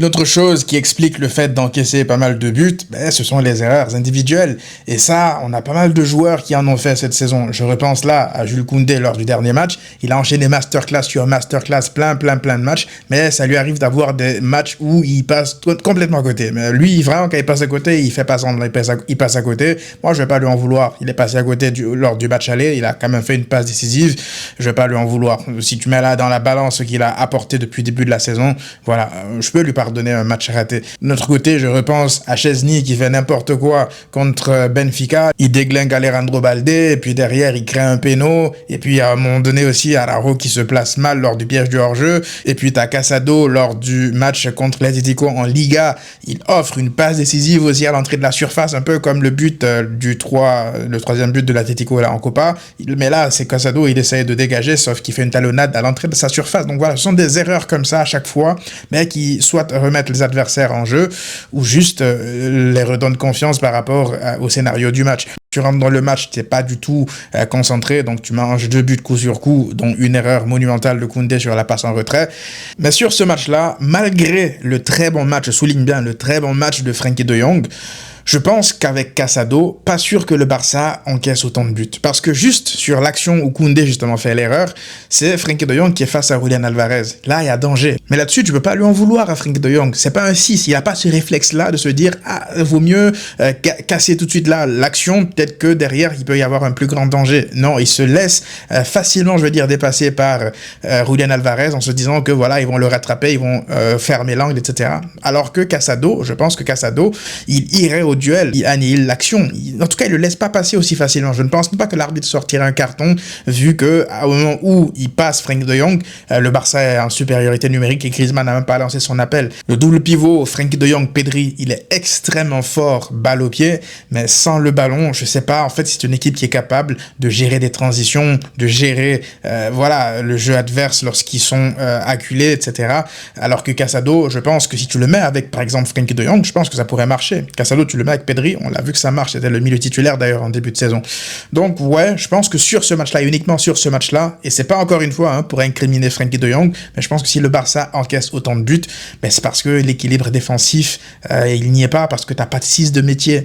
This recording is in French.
L'autre chose qui explique le fait d'encaisser pas mal de buts, ce sont les erreurs individuelles. Et ça, on a pas mal de joueurs qui en ont fait cette saison. Je repense là à Jules Koundé lors du dernier match. Il a enchaîné masterclass sur masterclass, plein de matchs. Mais ça lui arrive d'avoir des matchs où il passe complètement à côté. Mais lui, vraiment, quand il passe à côté, il fait pas semblant, il passe à côté. Moi, je vais pas lui en vouloir. Il est passé à côté lors du match aller. Il a quand même fait une passe décisive. Je vais pas lui en vouloir. Si tu mets là dans la balance ce qu'il a apporté depuis le début de la saison, voilà, je peux lui pardonner un match raté. De notre côté, je repense à Chesney qui fait n'importe quoi contre Benfica. Il déglingue Alejandro Balde, et puis derrière, il crée un péno. Et puis, à un moment donné aussi, Araujo qui se place mal lors du piège du hors-jeu. Et puis, t'as Casado lors du match contre l'Atlético en Liga. Il offre une passe décisive aussi à l'entrée de la surface, un peu comme le but le troisième but de l'Atlético là en Copa. Mais là, c'est Casado, il essaye de dégager, sauf qu'il fait une talonnade à l'entrée de sa surface. Donc voilà, ce sont des erreurs comme ça à chaque fois, mais qui soit remettre les adversaires en jeu ou juste les redonnent confiance par rapport au scénario du match. Tu rentres dans le match, t'es pas du tout concentré, donc tu manges 2 buts coup sur coup, dont une erreur monumentale de Koundé sur la passe en retrait. Mais sur ce match-là, malgré le très bon match, je souligne bien le très bon match de Frenkie de Jong, je pense qu'avec Casado, pas sûr que le Barça encaisse autant de buts. Parce que juste sur l'action où Koundé justement fait l'erreur, c'est Frenkie de Jong qui est face à Julián Alvarez. Là, il y a danger. Mais là-dessus, tu peux pas lui en vouloir à Frenkie de Jong. C'est pas un 6. Il a pas ce réflexe-là de se dire, vaut mieux casser tout de suite là l'action. Peut-être que derrière, il peut y avoir un plus grand danger. Non, il se laisse facilement, je veux dire, dépasser par Julián Alvarez en se disant que voilà, ils vont le rattraper, ils vont fermer l'angle, etc. Alors que Casado, je pense que Casado, il irait au duel, il annihile l'action. En tout cas, il le laisse pas passer aussi facilement. Je ne pense pas que l'arbitre sortirait un carton, vu que au moment où il passe Frenkie de Jong, le Barça est en supériorité numérique et Griezmann n'a même pas lancé son appel. Le double pivot, Frenkie de Jong, Pedri, il est extrêmement fort, balle au pied, mais sans le ballon, je sais pas, en fait, c'est une équipe qui est capable de gérer des transitions, de gérer, le jeu adverse lorsqu'ils sont acculés, etc. Alors que Casado, je pense que si tu le mets avec, par exemple, Frenkie de Jong, je pense que ça pourrait marcher. Casado, tu le mets avec Pedri, on l'a vu que ça marche, c'était le milieu titulaire d'ailleurs en début de saison. Donc ouais, je pense que sur ce match-là, uniquement sur ce match-là, et c'est pas encore une fois pour incriminer Frenkie de Jong, mais je pense que si le Barça encaisse autant de buts, c'est parce que l'équilibre défensif, il n'y est pas, parce que t'as pas de 6 de métier.